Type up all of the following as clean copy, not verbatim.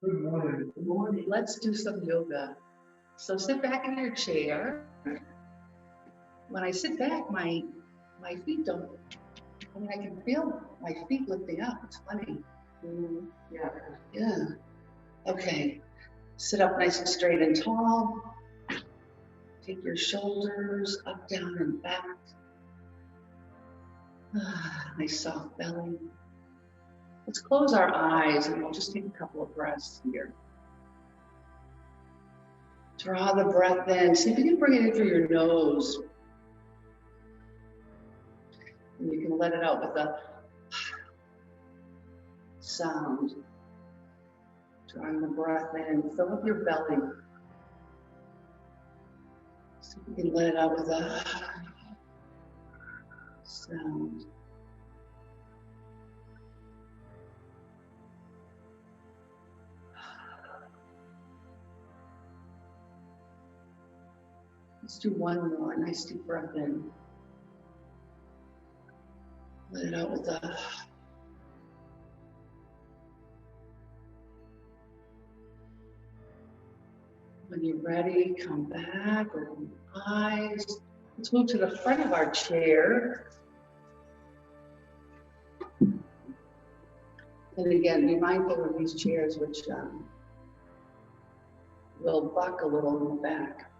Good morning. Good morning. Let's do some yoga. So sit back in your chair. When I sit back, my feet don't, I can feel my feet lifting up. It's funny. Yeah. Yeah. Okay. Sit up nice and straight and tall. Take your shoulders up, down, and back. Nice soft belly. Let's close our eyes and we'll just take a couple of breaths here. Draw the breath in. See if you can bring it in through your nose. And you can let it out with a sound. Drawing the breath in. Fill up your belly. So you can let it out with a sound. Let's do one more. Nice deep breath in. Let it out with a when you're ready, come back, open your eyes. Let's move to the front of our chair. And again, be mindful of these chairs, which will buck a little in the back.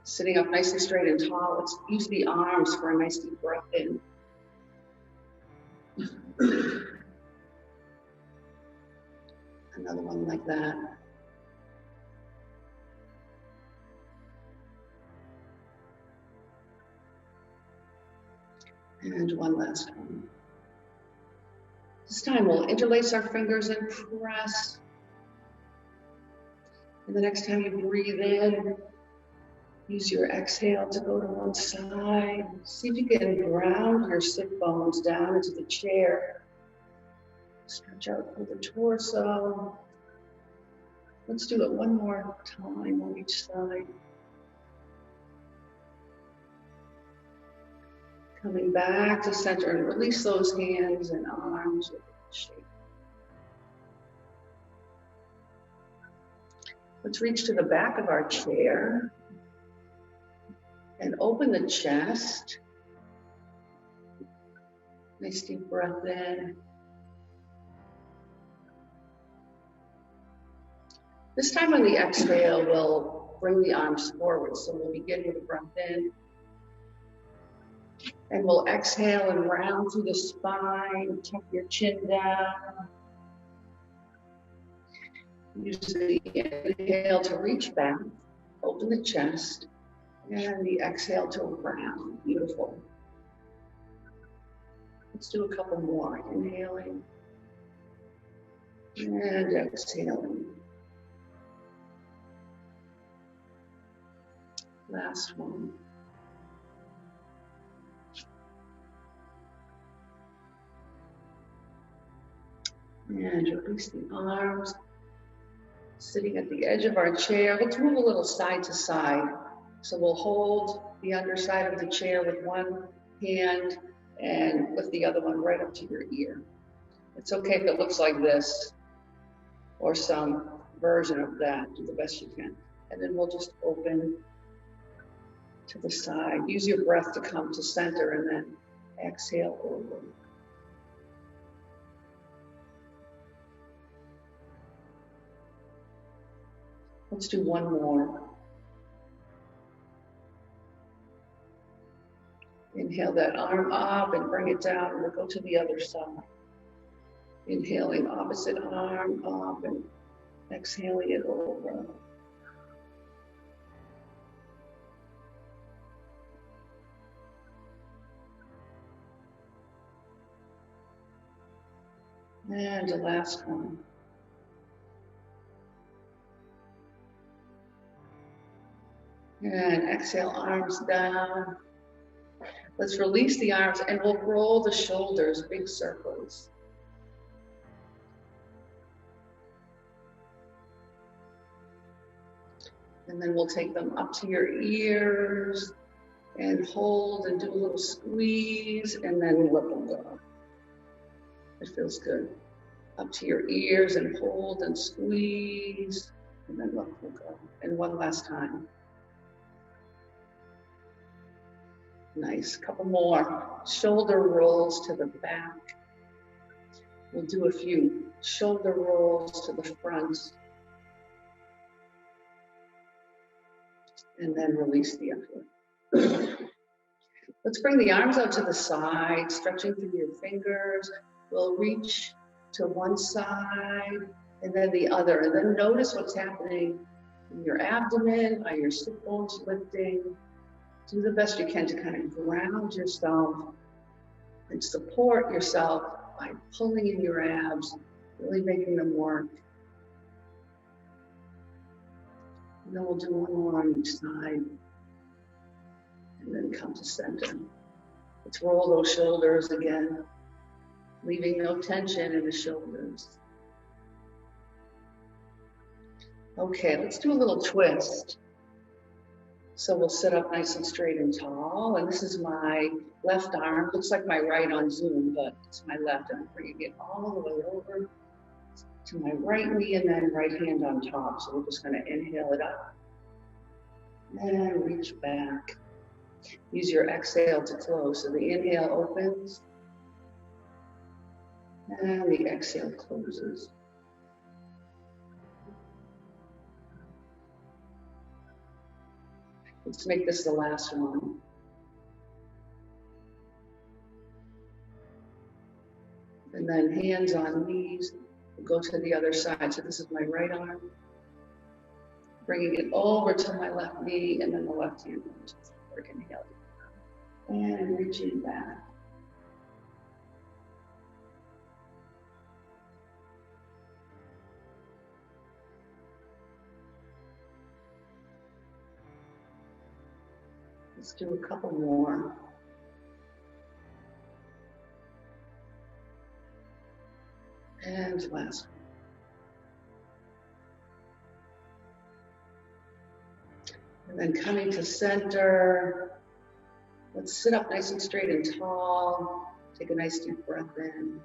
Sitting up nice and straight and tall, let's use the arms for a nice deep breath in. Another one like that. And one last one. This time we'll interlace our fingers and press. And the next time you breathe in, use your exhale to go to one side. See if you can ground your sit bones down into the chair. Stretch out through the torso. Let's do it one more time on each side. Coming back to center and release those hands and arms with shape. Let's reach to the back of our chair and open the chest. Nice deep breath in. This time on the exhale, we'll bring the arms forward. So we'll begin with a breath in. And we'll exhale and round through the spine, tuck your chin down. Use the inhale to reach back, open the chest, and the exhale to round. Beautiful. Let's do a couple more. Inhaling and exhaling. Last one. And release the arms. Sitting at the edge of our chair, let's move a little side to side. So we'll hold the underside of the chair with one hand and lift the other one right up to your ear. It's okay if it looks like this or some version of that. Do the best you can. And then we'll just open to the side. Use your breath to come to center and then exhale over. Let's do one more. Inhale that arm up and bring it down, and we'll go to the other side. Inhaling opposite arm up and exhaling it over. And the last one. And exhale, arms down. Let's release the arms and we'll roll the shoulders, big circles. And then we'll take them up to your ears and hold and do a little squeeze and then let them go. It feels good. up to your ears and hold and squeeze. And then look, we'll go. And one last time. Nice. Couple more. Shoulder rolls to the back. We'll do a few shoulder rolls to the front. And then release the effort. Let's bring the arms out to the side, stretching through your fingers. We'll reach to one side and then the other. And then notice what's happening in your abdomen, are your sit bones lifting. Do the best you can to kind of ground yourself and support yourself by pulling in your abs, really making them work. And then we'll do one more on each side. And then come to center. Let's roll those shoulders again, leaving no tension in the shoulders. Okay, let's do a little twist. So we'll sit up nice and straight and tall. And this is my left arm. Looks like my right on Zoom, but it's my left. I'm bringing it all the way over to my right knee and then right hand on top. So we're just going to inhale it up and reach back. Use your exhale to close. So the inhale opens and the exhale closes. Let's make this the last one. And then hands on knees, we'll go to the other side. So this is my right arm. Bringing it over to my left knee and then the left hand. Inhale. And reaching back. Let's do a couple more. And last one. And then coming to center, let's sit up nice and straight and tall. Take a nice deep breath in.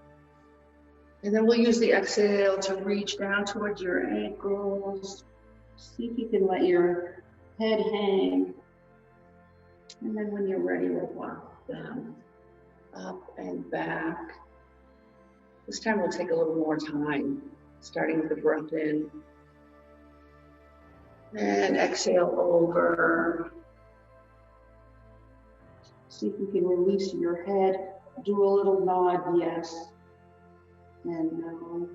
And then we'll use the exhale to reach down towards your ankles. See if you can let your head hang. And then when you're ready, we'll walk down, up and back. This time we'll take a little more time, starting with the breath in. And exhale over. See if you can release your head. Do a little nod, yes. And no.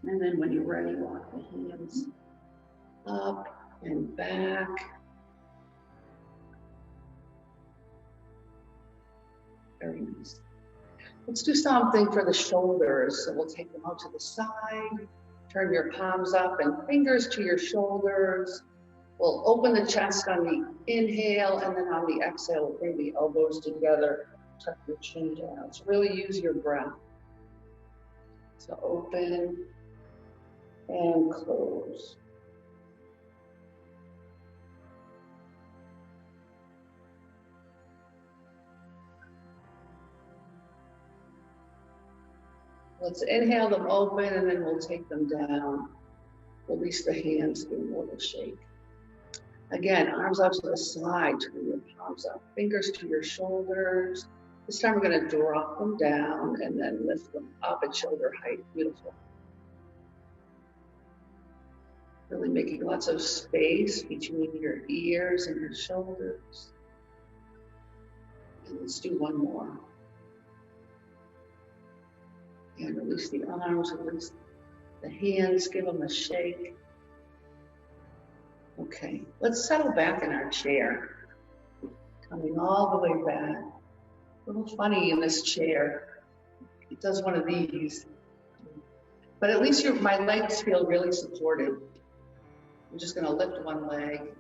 And then when you're ready, walk the hands up and back. Very nice. Let's do something for the shoulders. So we'll take them out to the side. Turn your palms up and fingers to your shoulders. We'll open the chest on the inhale, and then on the exhale, we'll bring the elbows together. Tuck your chin down. So really use your breath. So open and close. Let's inhale them open, and then we'll take them down. Release the hands, give them a little shake. Again, arms out to the side, turn your palms up, fingers to your shoulders. This time we're going to drop them down and then lift them up at shoulder height. Beautiful. Really making lots of space between your ears and your shoulders. And let's do one more. And release the arms, release the hands, give them a shake. Okay, let's settle back in our chair. Coming all the way back. A little funny in this chair. It does one of these. But at least my legs feel really supported. I'm just going to lift one leg,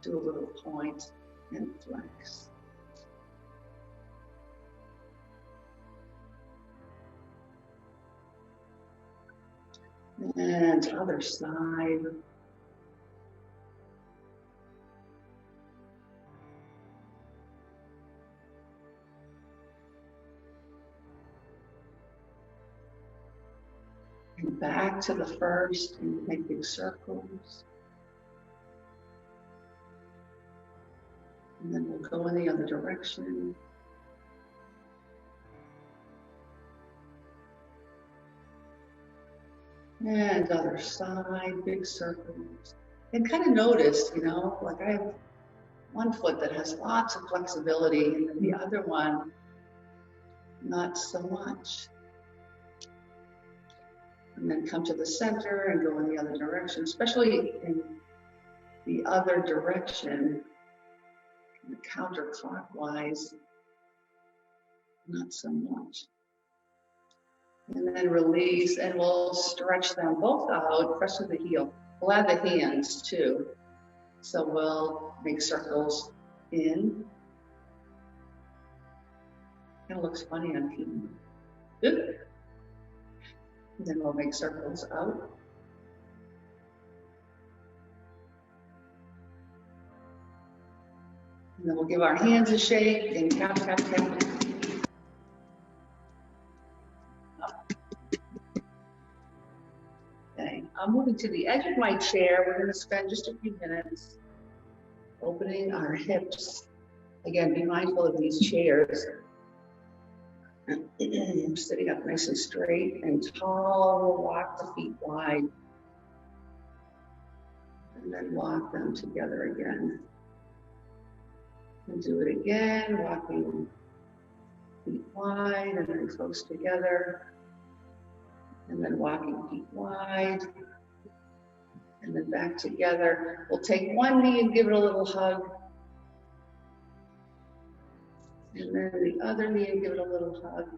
do a little point, and flex. And other side. And back to the first, and make big circles. And then we'll go in the other direction. And other side, big circles. And kind of notice, you know, like I have one foot that has lots of flexibility, and then the other one, not so much. And then come to the center and go in the other direction, especially in the other direction, counterclockwise, not so much. And then release, and we'll stretch them both out, press with the heel. We'll add the hands too. So we'll make circles in. Kind of looks funny on camera. Good. And then we'll make circles out. And then we'll give our hands a shake and tap, tap, tap. Okay, I'm moving to the edge of my chair. We're going to spend just a few minutes opening our hips. Again, be mindful of these chairs. Sitting up nice and straight and tall. We'll walk the feet wide. And then walk them together again. And do it again, walking feet wide and then close together. And then walking feet wide. And then back together. We'll take one knee and give it a little hug. And then the other knee and give it a little hug.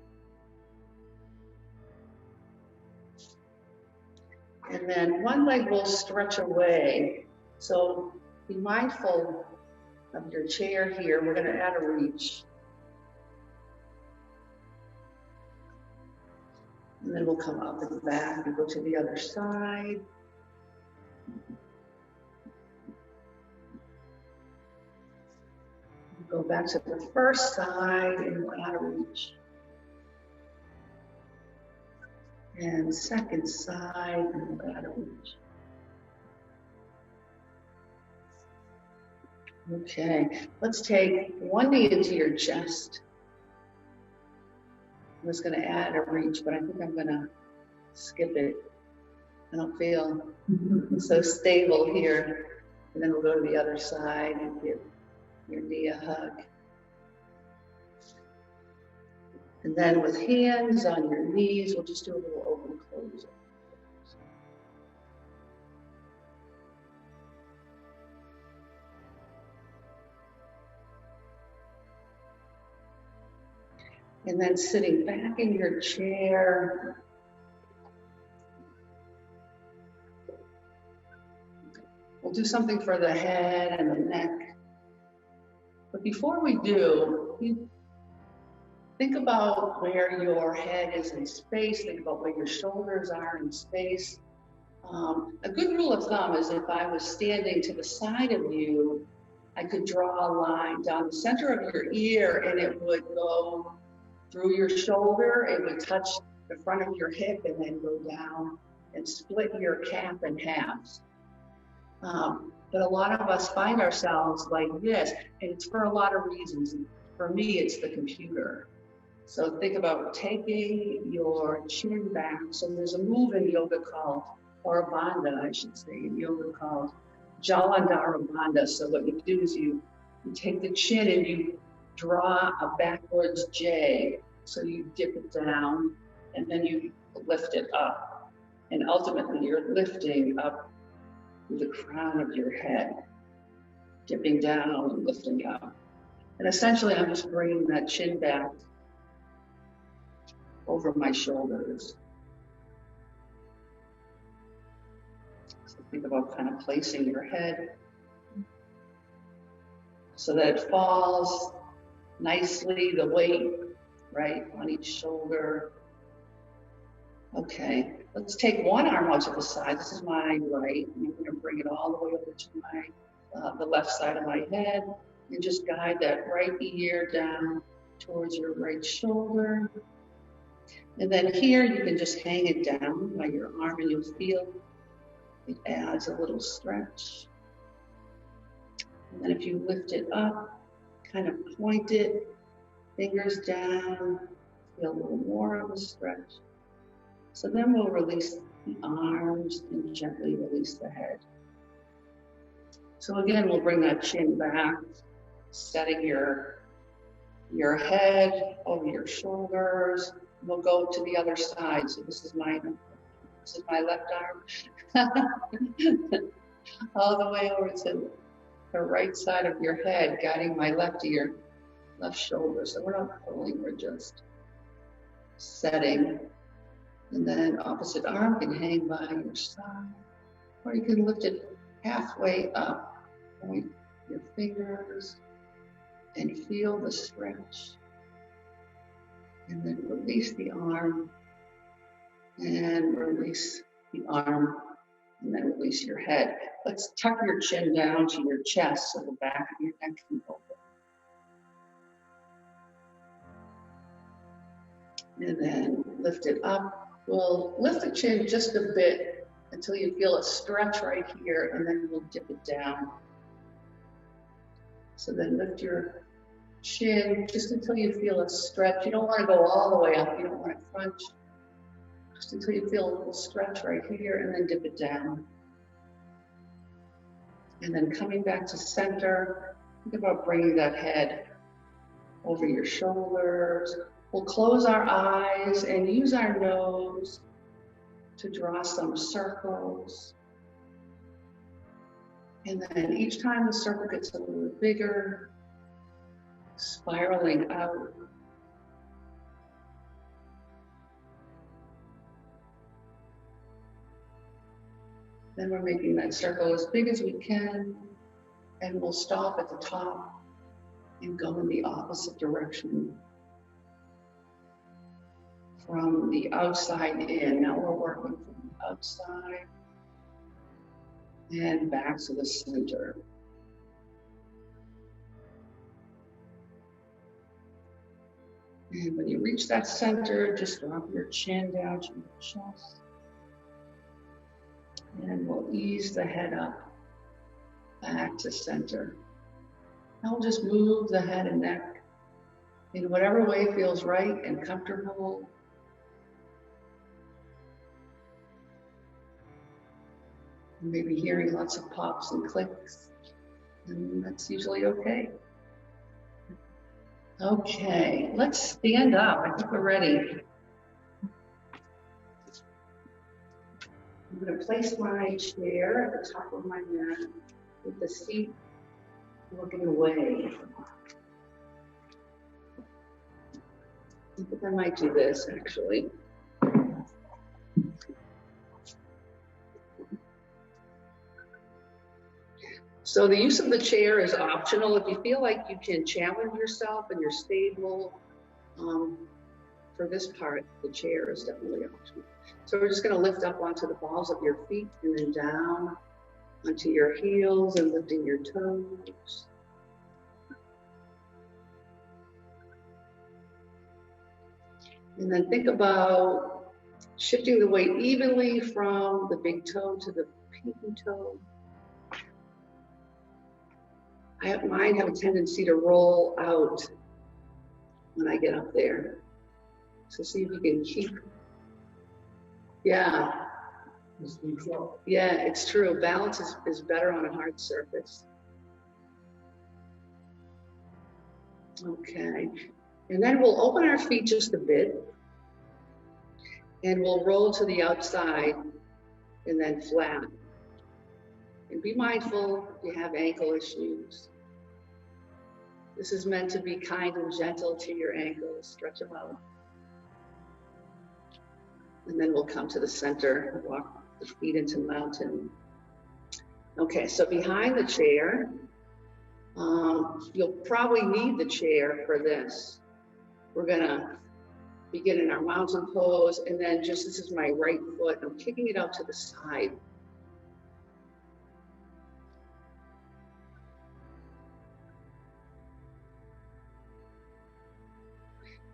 And then one leg will stretch away. So be mindful of your chair here. We're going to add a reach. And then we'll come up and back and go to the other side. Go back to the first side and we'll add a reach. And second side and we'll add a reach. Okay, let's take one knee into your chest. I was going to add a reach, but I think I'm going to skip it. I don't feel so stable here. And then we'll go to the other side and give your knee a hug. And then with hands on your knees, we'll just do a little open close. And then sitting back in your chair. We'll do something for the head and the neck. But before we do, think about where your head is in space. Think about where your shoulders are in space. A good rule of thumb is if I was standing to the side of you, I could draw a line down the center of your ear and it would go through your shoulder. It would touch the front of your hip and then go down and split your cap in halves. But a lot of us find ourselves like this, and it's for a lot of reasons. For me, it's the computer. So think about taking your chin back. So there's a move in yoga called, or bandha, I should say, in yoga called Jalandhara bandha. So what you do is you take the chin and you draw a backwards J. So you dip it down, and then you lift it up. And ultimately, you're lifting up the crown of your head, dipping down and lifting up. And essentially, I'm just bringing that chin back over my shoulders. So think about kind of placing your head so that it falls nicely, the weight, right, on each shoulder. Okay, let's take one arm out to the side. This is my right, and I'm going to bring it all the way over to my the left side of my head, and just guide that right ear down towards your right shoulder. And then here you can just hang it down by your arm and you'll feel it adds a little stretch. And then if you lift it up, kind of point it, fingers down, feel a little more of a stretch. So then we'll release the arms and gently release the head. So again, we'll bring that chin back, setting your head over your shoulders. We'll go to the other side. So this is my left arm. All the way over to the right side of your head, guiding my left ear, left shoulder. So we're not pulling, we're just setting. And then opposite arm can hang by your side, or you can lift it halfway up. Point your fingers and feel the stretch. And then release the arm and release the arm and then release your head. Let's tuck your chin down to your chest so the back of your neck can open. And then lift it up. We'll lift the chin just a bit until you feel a stretch right here, and then we'll dip it down. So then lift your chin just until you feel a stretch. You don't want to go all the way up. You don't want to crunch. Just until you feel a little stretch right here, and then dip it down. And then coming back to center, think about bringing that head over your shoulders. We'll close our eyes and use our nose to draw some circles. And then each time the circle gets a little bigger, spiraling out. Then we're making that circle as big as we can, and we'll stop at the top and go in the opposite direction from the outside in. Now we're working from the outside and back to the center. And when you reach that center, just drop your chin down to your chest. And we'll ease the head up back to center. Now we'll just move the head and neck in whatever way feels right and comfortable. You may be hearing lots of pops and clicks, and that's usually okay. Okay, let's stand up. I think we're ready. I'm going to place my chair at the top of my mat with the seat looking away. I think I might do this actually. So the use of the chair is optional. If you feel like you can challenge yourself and you're stable, for this part, the chair is definitely optional. So we're just going to lift up onto the balls of your feet and then down onto your heels and lifting your toes. And then think about shifting the weight evenly from the big toe to the pinky toe. Mine have a tendency to roll out when I get up there. So see if you can keep, yeah. Yeah, it's true. Balance is better on a hard surface. Okay, and then we'll open our feet just a bit and we'll roll to the outside and then flat. And be mindful if you have ankle issues. This is meant to be kind and gentle to your ankles. Stretch them out. And then we'll come to the center, walk the feet into mountain. Okay, so behind the chair, you'll probably need the chair for this. We're gonna begin in our mountain pose, and then just this is my right foot. I'm kicking it out to the side.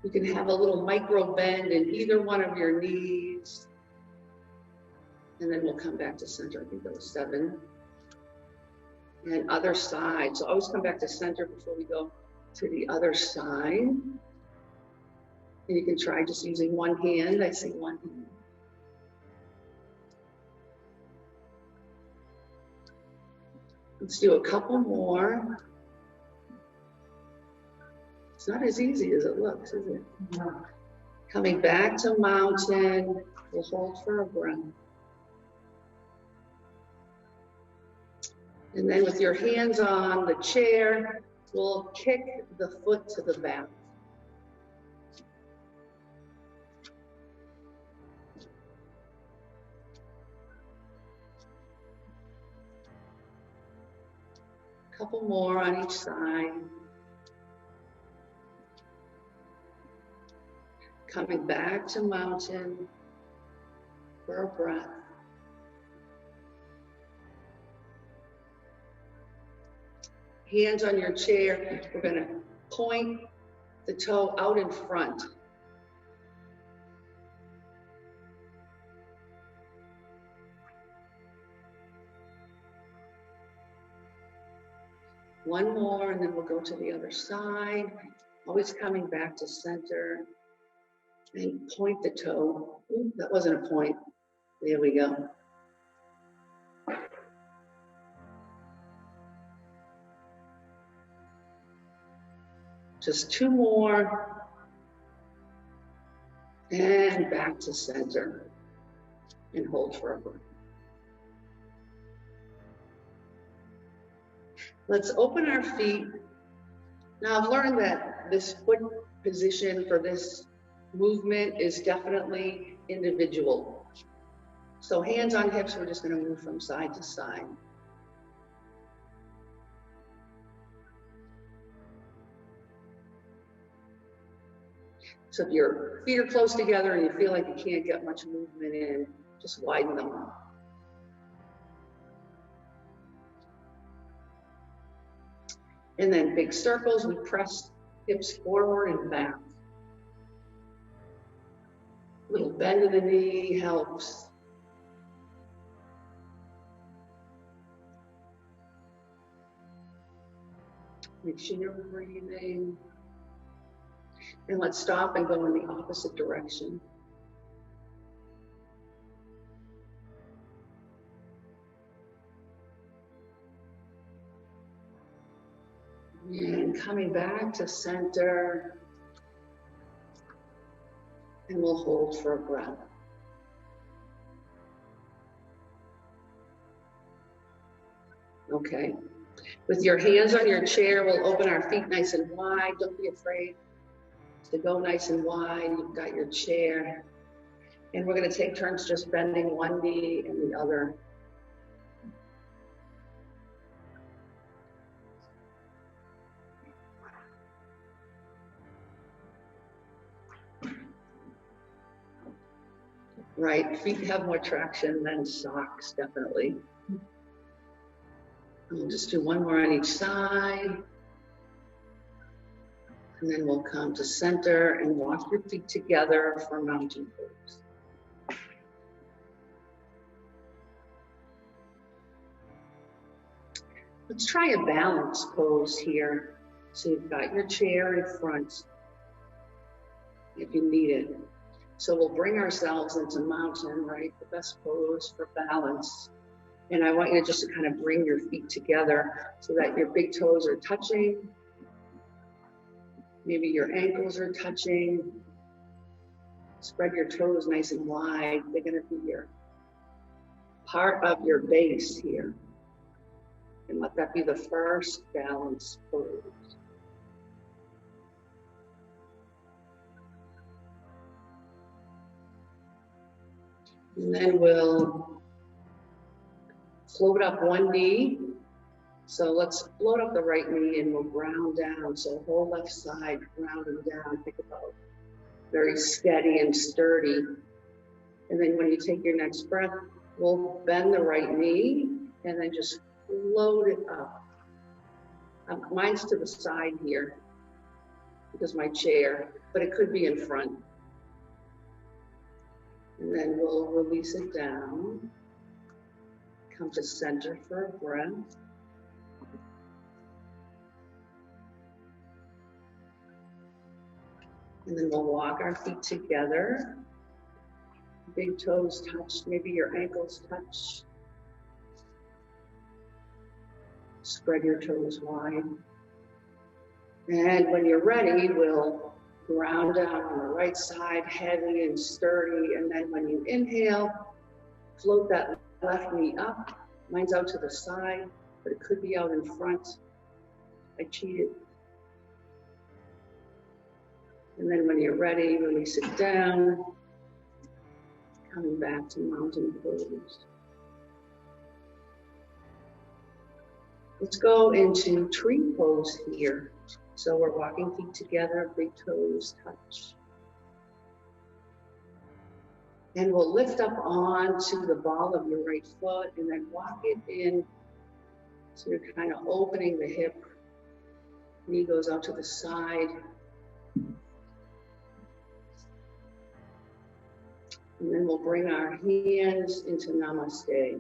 You can have a little micro bend in either one of your knees. And then we'll come back to center. I think that was 7. And other side. So always come back to center before we go to the other side. And you can try just using one hand. I see one hand. Let's do a couple more. It's not as easy as it looks, is it? No. Coming back to mountain. We'll hold for a breath. And then with your hands on the chair, we'll kick the foot to the back. Couple more on each side. Coming back to mountain for a breath. Hands on your chair. We're going to point the toe out in front. One more, and then we'll go to the other side. Always coming back to center. And point the toe. Ooh, that wasn't a point. There we go. Just 2 more. And back to center. And hold for a breath. Let's open our feet. Now I've learned that this foot position for this movement is definitely individual. So hands on hips, we're just going to move from side to side. So if your feet are close together and you feel like you can't get much movement in, just widen them up. And then big circles, we press hips forward and back. Little bend in the knee helps. Make sure you're breathing. And let's stop and go in the opposite direction. And coming back to center. And we'll hold for a breath. Okay. With your hands on your chair, we'll open our feet nice and wide. Don't be afraid to go nice and wide. You've got your chair. And we're going to take turns just bending one knee and the other. Right, feet have more traction than socks, definitely. And we'll just do one more on each side. And then we'll come to center and walk your feet together for mountain pose. Let's try a balance pose here. So you've got your chair in front if you need it. So we'll bring ourselves into mountain, right? The best pose for balance. And I want you just to kind of bring your feet together so that your big toes are touching. Maybe your ankles are touching. Spread your toes nice and wide. They're going to be your part of your base here. And let that be the first balance pose. And then we'll float up one knee. So let's float up the right knee and we'll ground down. So whole left side, grounding down. Think about very steady and sturdy. And then when you take your next breath, we'll bend the right knee and then just float it up. Mine's to the side here because my chair. but it could be in front. And then we'll release it down. Come to center for a breath. And then we'll walk our feet together. Big toes touch, maybe your ankles touch. Spread your toes wide. And when you're ready, we'll ground down on the right side, heavy and sturdy. And then when you inhale, float that left knee up. Mine's out to the side, but it could be out in front. I cheated. And then when you're ready, release it down. Coming back to mountain pose. Let's go into tree pose here. So we're walking feet together, big toes touch. And we'll lift up onto the ball of your right foot and then walk it in. So you're kind of opening the hip. Knee goes out to the side. And then we'll bring our hands into Namaste.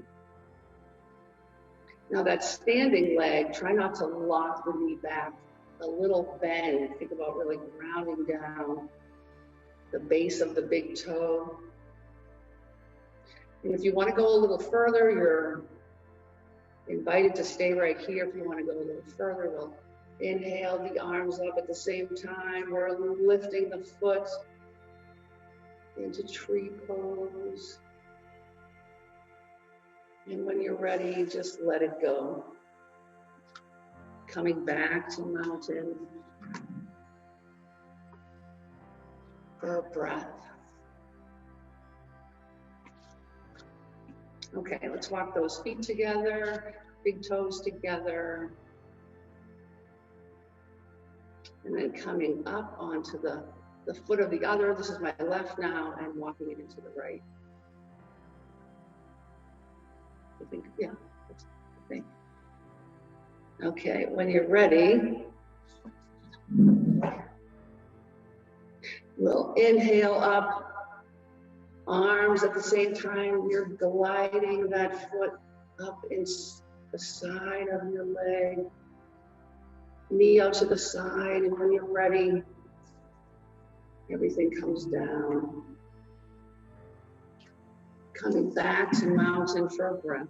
Now that standing leg, try not to lock the knee back. A little bend. Think about really grounding down the base of the big toe. And if you want to go a little further, you're invited to stay right here. If you want to go a little further, we'll inhale the arms up at the same time. We're lifting the foot into tree pose. And when you're ready, just let it go. Coming back to mountain for a breath. Okay, let's walk those feet together, big toes together. And then coming up onto the foot of the other. This is my left now, and walking it into the right. I think, yeah, that's the thing. Okay, when you're ready, we'll inhale up, arms at the same time. You're gliding that foot up in the side of your leg, knee out to the side, and when you're ready, everything comes down. Coming back to mountain for a breath.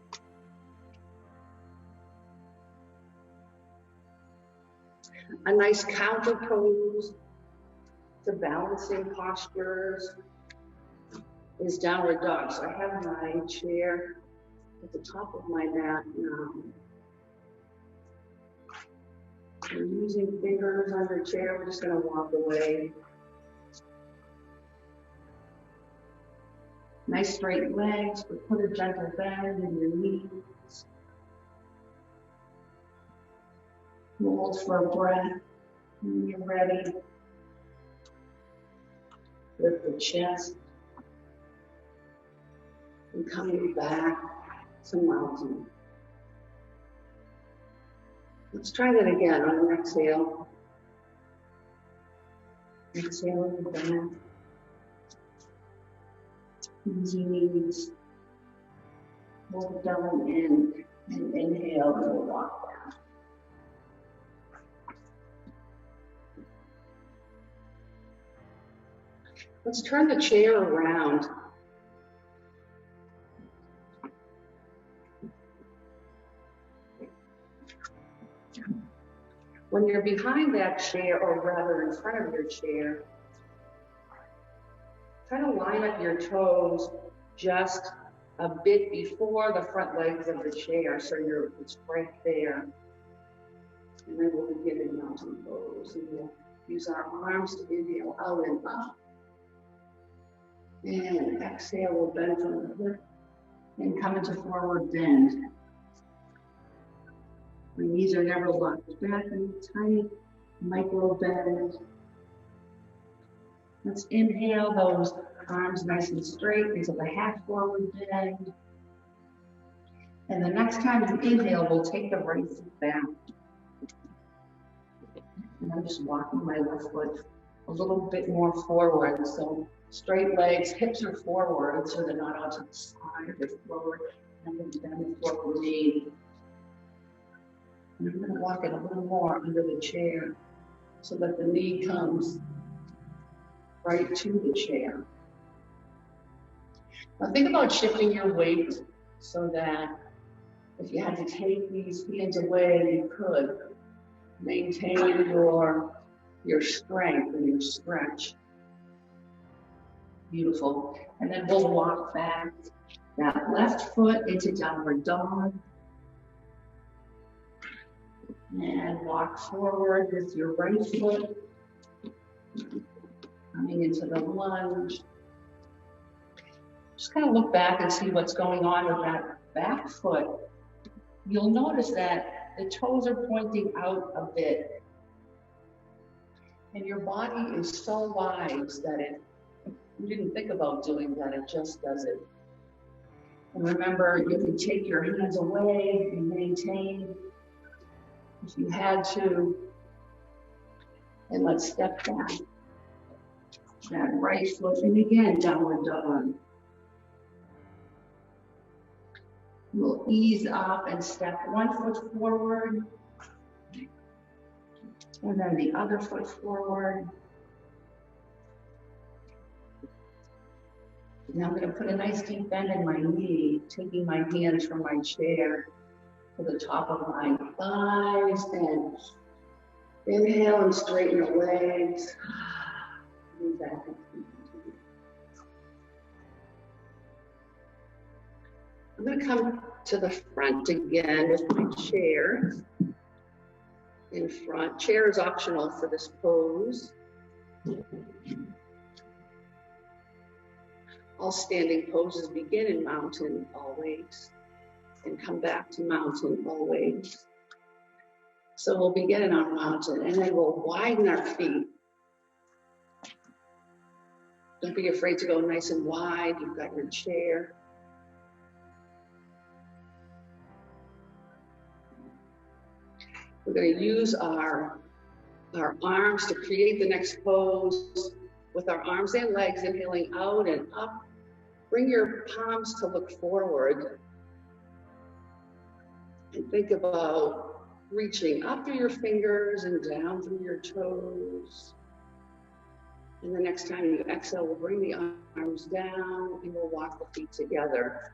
A nice counter pose to balancing postures is downward dog. So I have my chair at the top of my mat now. I'm using fingers on your chair. We're just going to walk away. Nice straight legs, but put a gentle bend in your knees. Hold for a breath. When you're ready, lift the chest. And coming back to mountain. Let's try that again on an exhale. Exhale and back. Easy knees. Hold it down in and inhale and we'll walk down. Let's turn the chair around. When you're behind that chair, or rather in front of your chair, try to line up your toes just a bit before the front legs of the chair, so it's right there. And then we'll begin in mountain pose. And we'll use our arms to inhale out and up. And exhale, we'll bend from the hip and come into forward bend. My knees are never locked back, and tiny micro bend. Let's inhale those arms nice and straight into the half forward bend. And the next time you inhale, we'll take the right foot back. And I'm just walking my left foot a little bit more forward. So straight legs, hips are forward, so they're not out to the side, they're forward. And then bend the forward knee. And I'm going to walk it a little more under the chair so that the knee comes right to the chair. Now think about shifting your weight so that if you had to take these hands away, you could maintain your strength and your stretch. Beautiful. And then we'll walk back that left foot into downward dog. And walk forward with your right foot, coming into the lunge. Just kind of look back and see what's going on with that back foot. You'll notice that the toes are pointing out a bit. And your body is so wise that you didn't think about doing that, it just does it. And remember, you can take your hands away and maintain if you had to. And let's step back. That right foot, and again, downward dog. We'll ease up and step one foot forward. And then the other foot forward. Now I'm going to put a nice deep bend in my knee, taking my hands from my chair to the top of my thighs, and inhale and straighten the legs. I'm going to come to the front again with my chair in front. Chair is optional for this pose. All standing poses begin in mountain always and come back to mountain always. So we'll begin in our mountain and then we'll widen our feet. Don't be afraid to go nice and wide. You've got your chair. We're going to use our arms to create the next pose with our arms and legs, inhaling out and up. Bring your palms to look forward. And think about reaching up through your fingers and down through your toes. And the next time you exhale, we'll bring the arms down and we'll walk the feet together.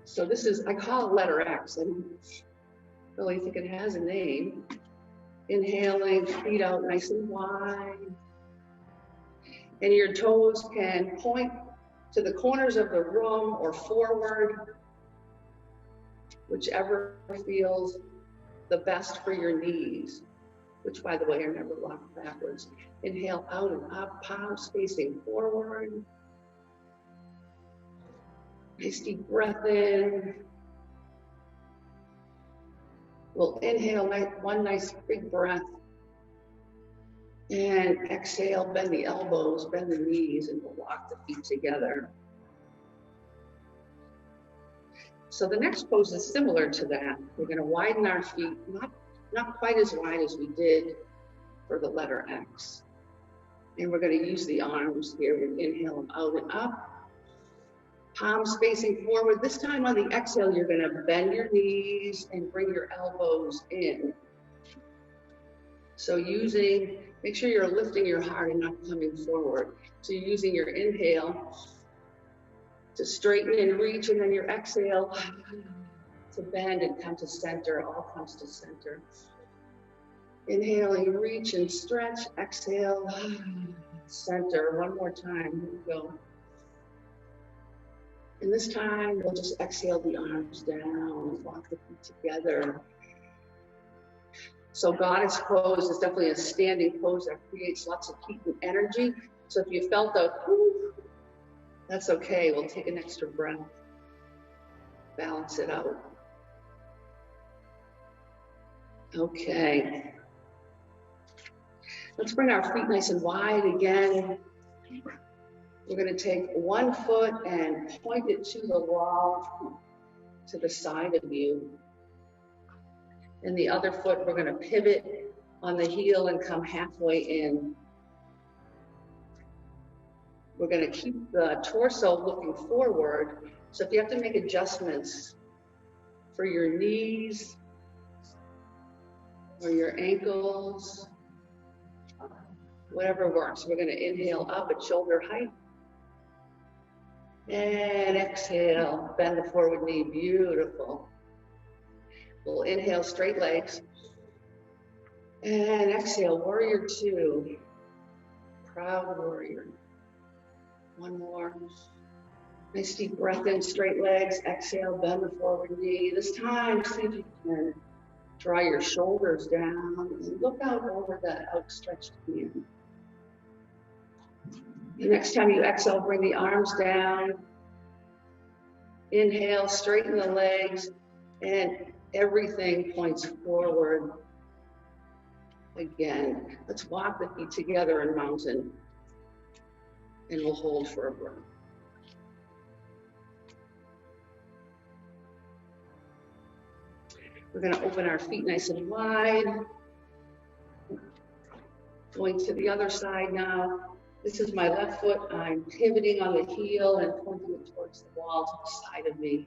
So this is, I call it letter X. I don't really think it has a name. Inhaling, feet out nice and wide. And your toes can point to the corners of the room or forward, whichever feels the best for your knees, which, by the way, are never locked backwards. Inhale out and up, palms facing forward. Nice deep breath in. We'll inhale one nice big breath. And exhale, bend the elbows, bend the knees, and we'll walk the feet together. So the next pose is similar to that. We're going to widen our feet, not quite as wide as we did for the letter X. And we're going to use the arms here. We inhale them out and up. Palms facing forward. This time on the exhale, you're going to bend your knees and bring your elbows in. So make sure you're lifting your heart and not coming forward. So you're using your inhale to straighten and reach, and then your exhale to bend and come to center. All comes to center. Inhaling, reach and stretch. Exhale, center. One more time. Here we go. And this time, we'll just exhale the arms down, walk the feet together. So goddess pose is definitely a standing pose that creates lots of heat and energy. So if you felt that's okay. We'll take an extra breath, balance it out. Okay. Let's bring our feet nice and wide again. We're going to take one foot and point it to the wall, to the side of you. And the other foot, we're going to pivot on the heel and come halfway in. We're going to keep the torso looking forward. So if you have to make adjustments for your knees or your ankles, whatever works. We're going to inhale up at shoulder height. And exhale, bend the forward knee, beautiful. We'll inhale, straight legs. And exhale, warrior two. Proud warrior. One more. Nice deep breath in, straight legs. Exhale, bend the forward knee. This time, see if you can draw your shoulders down and look out over that outstretched hand. The next time you exhale, bring the arms down. Inhale, straighten the legs, and everything points forward. Again, let's walk the feet together in mountain, and we'll hold for a breath. We're going to open our feet nice and wide. Going to the other side now. This is my left foot. I'm pivoting on the heel and pointing it towards the wall to the side of me.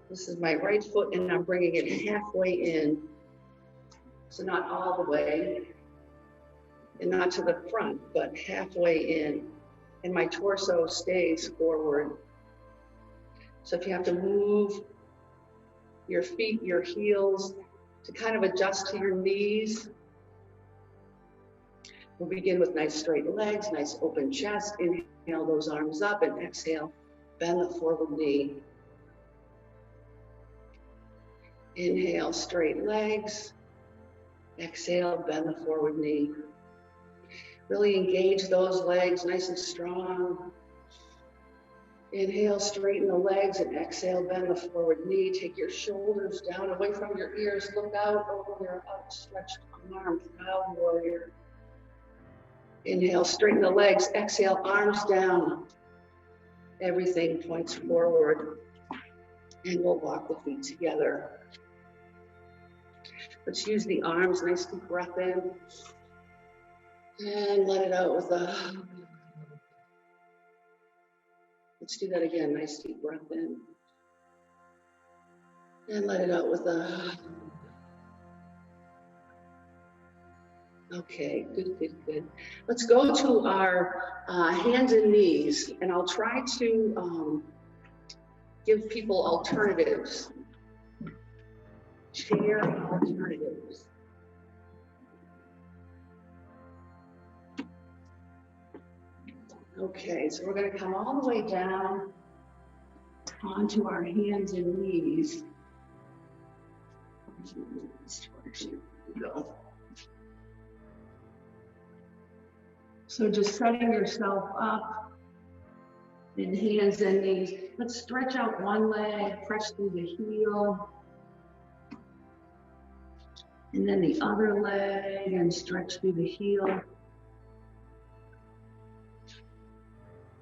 This is my right foot, and I'm bringing it halfway in. So not all the way, and not to the front, but halfway in. And my torso stays forward. So if you have to move your feet, your heels, to kind of adjust to your knees, we'll begin with nice straight legs, nice open chest. Inhale those arms up, and exhale, bend the forward knee. Inhale, straight legs. Exhale, bend the forward knee. Really engage those legs nice and strong. Inhale, straighten the legs, and exhale, bend the forward knee. Take your shoulders down away from your ears. Look out over your outstretched arm, proud warrior. Inhale, straighten the legs. Exhale, arms down. Everything points forward. And we'll walk the feet together. Let's use the arms. Nice deep breath in. And let it out with a... Let's do that again. Nice deep breath in. And let it out with a... Okay, good, good, good. Let's go to our hands and knees, and I'll try to give people alternatives. Chair alternatives. Okay, so we're going to come all the way down onto our hands and knees. Go. So just setting yourself up in hands and knees. Let's stretch out one leg, press through the heel. And then the other leg, and stretch through the heel.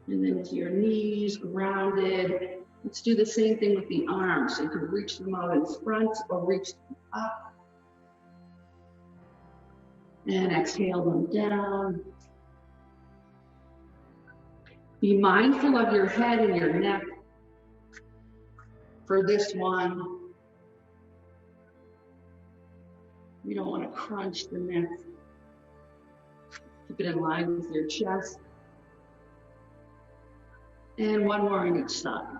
And then to your knees, grounded. Let's do the same thing with the arms. So you can reach them out in front or reach them up. And exhale them down. Be mindful of your head and your neck for this one. You don't want to crunch the neck. Keep it in line with your chest. And one more on each side.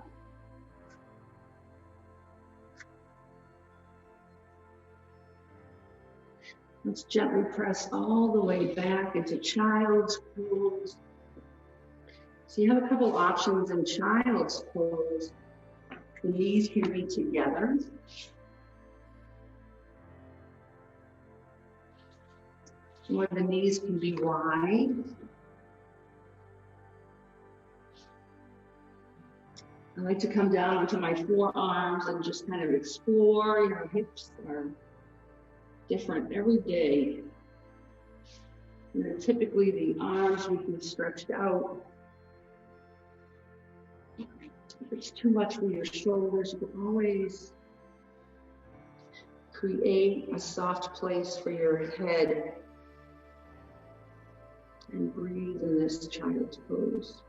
Let's gently press all the way back into child's pose. So you have a couple options in child's pose. The knees can be together. Or the knees can be wide. I like to come down onto my forearms and just kind of explore. Your hips are different every day. And then typically the arms we can stretch out. If it's too much for your shoulders, you can always Create a soft place for your head and breathe in this child's pose.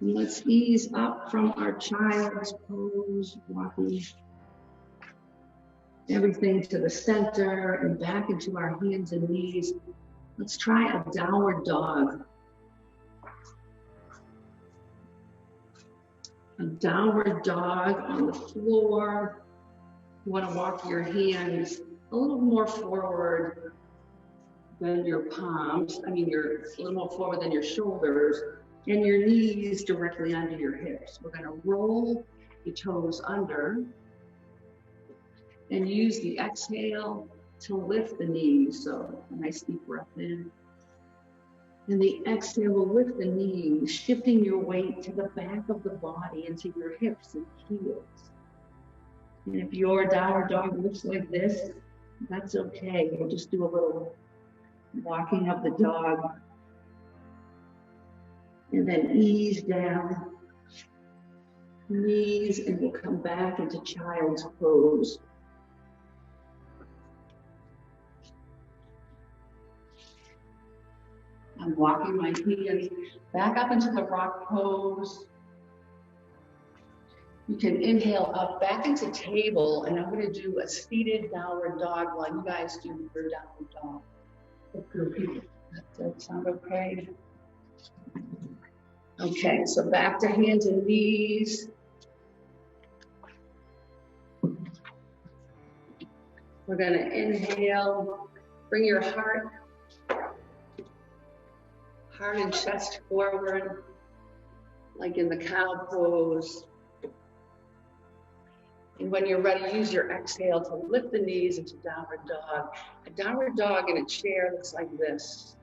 And let's ease up from our child's pose, walking everything to the center and back into our hands and knees. Let's try a downward dog. A downward dog on the floor. You want to walk your hands a little more forward than your palms. A little more forward than your shoulders, and your knees directly under your hips. We're going to roll the toes under and use the exhale to lift the knees. So a nice deep breath in. And the exhale will lift the knees, shifting your weight to the back of the body into your hips and heels. And if your downward dog looks like this, that's okay. We'll just do a little walking of the dog. And then ease down, knees, and we'll come back into child's pose. I'm walking my hands back up into the rock pose. You can inhale up back into table, and I'm going to do a seated downward dog while you guys do your downward dog. Does that sound okay? Okay, so back to hands and knees. We're going to inhale, bring your heart and chest forward, like in the cow pose. And when you're ready, use your exhale to lift the knees into downward dog. A downward dog in a chair looks like this.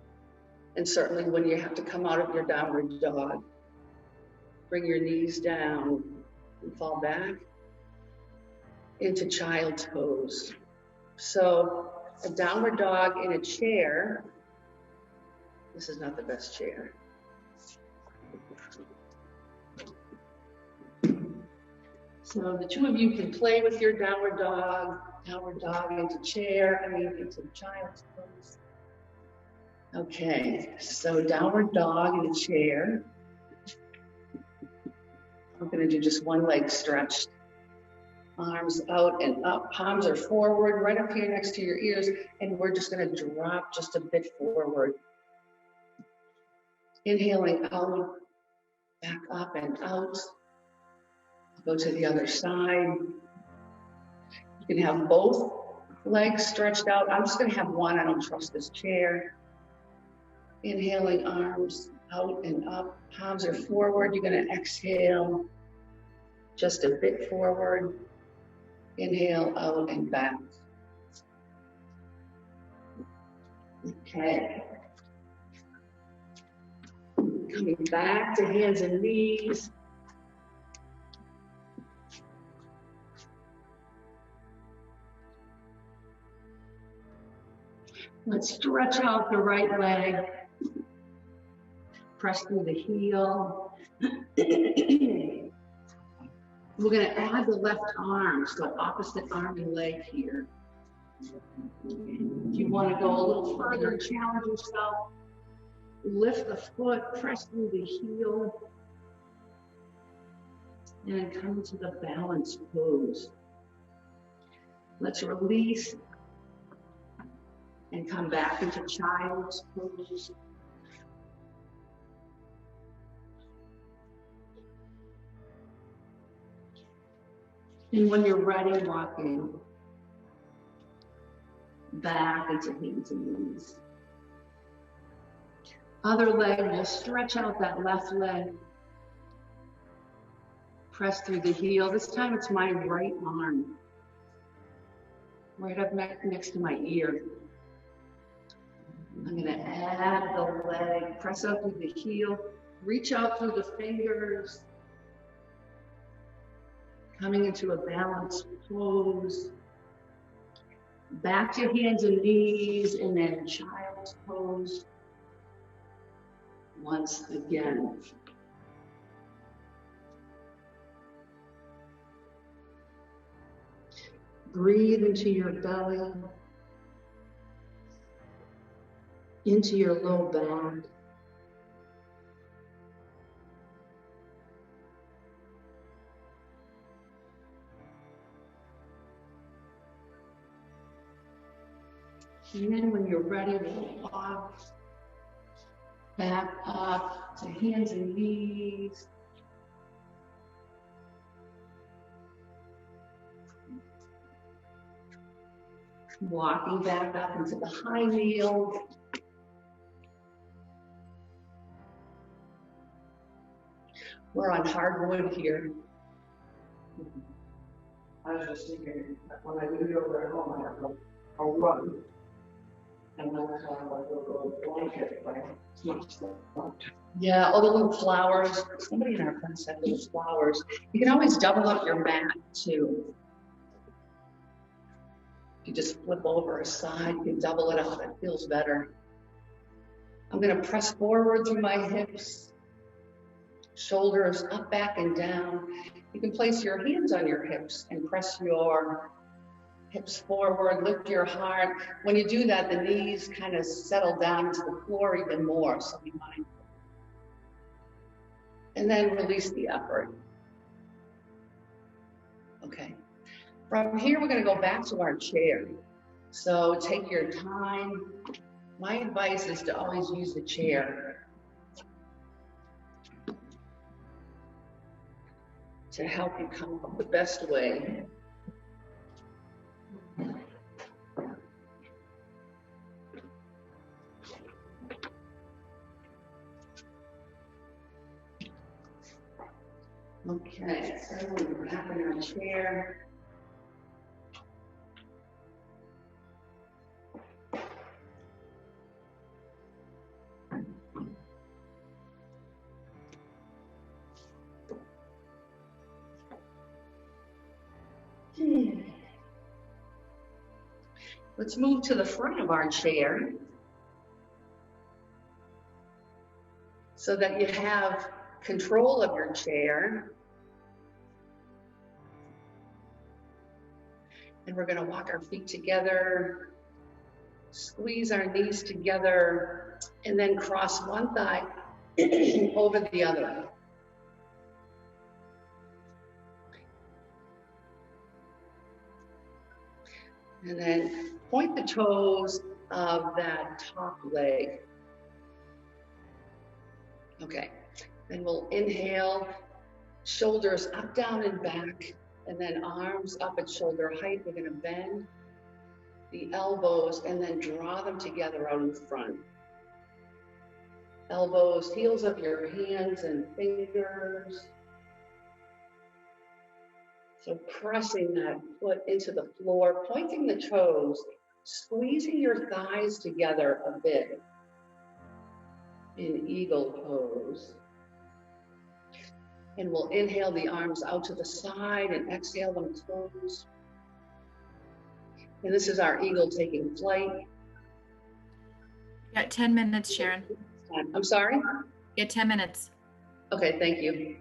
And certainly when you have to come out of your downward dog, bring your knees down and fall back into child's pose. So a downward dog in a chair. This is not the best chair. So the two of you can play with your downward dog into chair, into child's pose. Okay, so downward dog in a chair. We're going to do just one leg stretched. Arms out and up, palms are forward, right up here next to your ears, and we're just going to drop just a bit forward. Inhaling out, back up and out. Go to the other side. You can have both legs stretched out. I'm just going to have one. I don't trust this chair. Inhaling, arms out and up. Palms are forward. You're going to exhale just a bit forward. Inhale out and back. Okay. Coming back to hands and knees. Let's stretch out the right leg. Press through the heel. We're going to add the left arm, so opposite arm and leg here. If you want to go a little further, challenge yourself. Lift the foot, press through the heel, and come to the balanced pose. Let's release and come back into child's pose. And when you're ready, walking back into hands and knees. Other leg, we'll stretch out that left leg. Press through the heel. This time it's my right arm. Right up next to my ear. I'm going to add the leg. Press up through the heel. Reach out through the fingers. Coming into a balanced pose. Back to hands and knees, and then child's pose. once again. Breathe into your belly, into your low back. And then when you're ready, we'll walk back up to hands and knees. Walking back up into the high kneel. We're on hardwood here. I was just thinking that when I do yoga at home, I have a run. And then I have like a little blanket, like it's much fun. Yeah, all the little flowers. Somebody in our class had little flowers. You can always double up your mat too. You just flip over a side, you can double it up, it feels better. I'm gonna press forward through my hips, shoulders up, back, and down. You can place your hands on your hips and press your hips forward, lift your heart. When you do that, the knees kind of settle down to the floor even more, so be mindful. And then release the effort. Okay. From here, we're going to go back to our chair. So take your time. My advice is to always use the chair to help you come up the best way. Okay, so we're back in our chair. Let's move to the front of our chair so that you have control of your chair. And we're going to walk our feet together, squeeze our knees together, and then cross one thigh over the other. And then point the toes of that top leg. Okay, then we'll inhale, shoulders up, down, and back, and then arms up at shoulder height. We're gonna bend the elbows and then draw them together out in front. Elbows, heels of your hands and fingers. So pressing that foot into the floor, pointing the toes, squeezing your thighs together a bit in eagle pose. And we'll inhale the arms out to the side and exhale them close. And this is our eagle taking flight. You got 10 minutes, Sharon. I'm sorry? You got 10 minutes. Okay, thank you.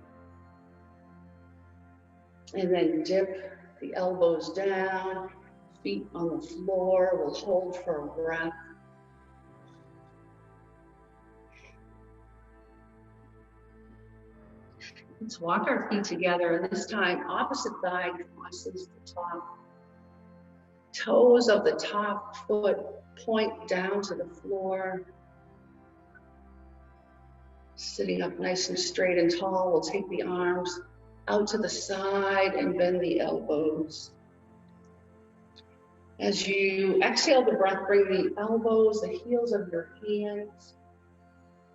And then dip the elbows down, feet on the floor. We'll hold for a breath. Let's walk our feet together, and this time opposite thigh crosses the top. Toes of the top foot point down to the floor. Sitting up nice and straight and tall, we'll take the arms out to the side and bend the elbows. As you exhale the breath, bring the elbows, the heels of your hands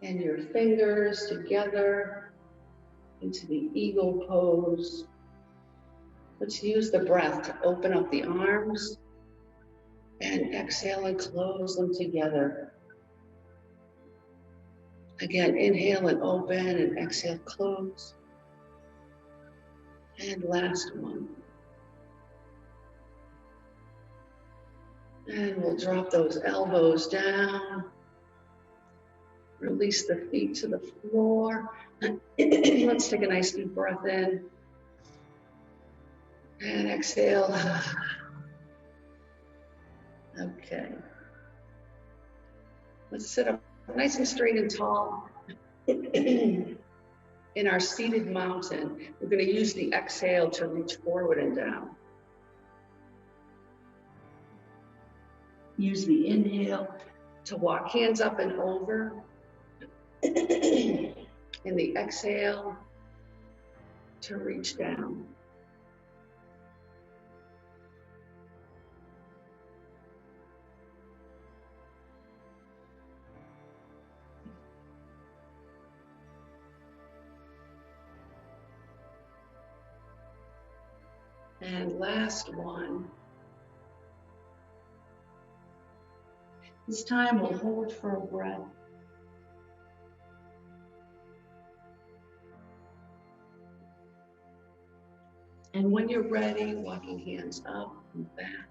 and your fingers together into the eagle pose. Let's use the breath to open up the arms and exhale and close them together. Again, inhale and open and exhale, close. And last one. And we'll drop those elbows down. Release the feet to the floor. Let's take a nice deep breath in. And exhale. Okay. Let's sit up nice and straight and tall. In our seated mountain, we're going to use the exhale to reach forward and down. Use the inhale to walk hands up and over. And the exhale to reach down. And last one. This time we'll hold for a breath. And when you're ready, walking hands up and back.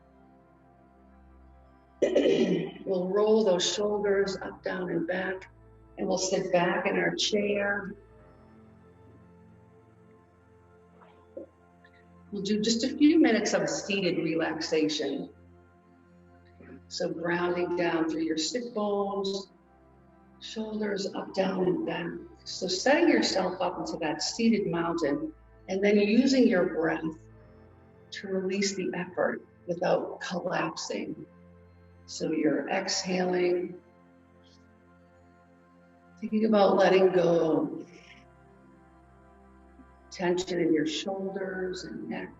We'll roll those shoulders up, down, and back. And we'll sit back in our chair. We'll do just a few minutes of seated relaxation. So grounding down through your sit bones, shoulders up, down, and back. So setting yourself up into that seated mountain, and then using your breath to release the effort without collapsing. So you're exhaling, thinking about letting go. Tension in your shoulders and neck,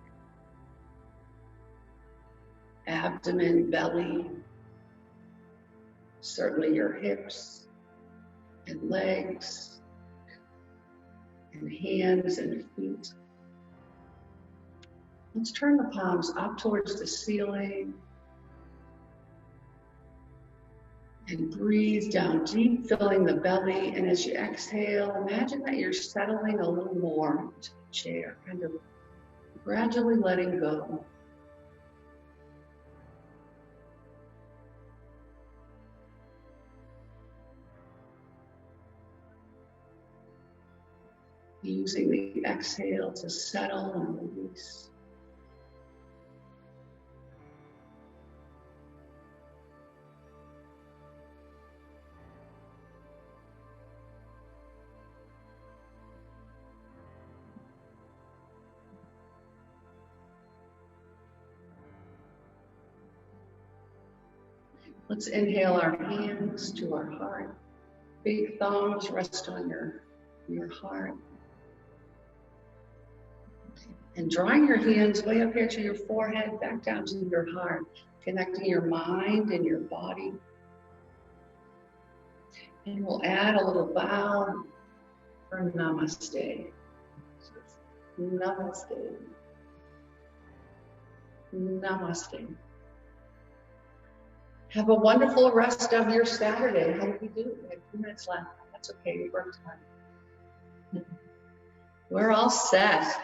abdomen, belly, certainly your hips and legs and hands and feet. Let's turn the palms up towards the ceiling and breathe down deep, filling the belly. And as you exhale, imagine that you're settling a little more into the chair, kind of gradually letting go. Using the exhale to settle and release. Let's inhale our hands to our heart. Big thumbs rest on your heart. And drawing your hands way up here to your forehead, back down to your heart, connecting your mind and your body. And we'll add a little bow for namaste. Namaste. Namaste. Have a wonderful rest of your Saturday. How did we do? We had 2 minutes left. That's okay, we worked hard. We're all set.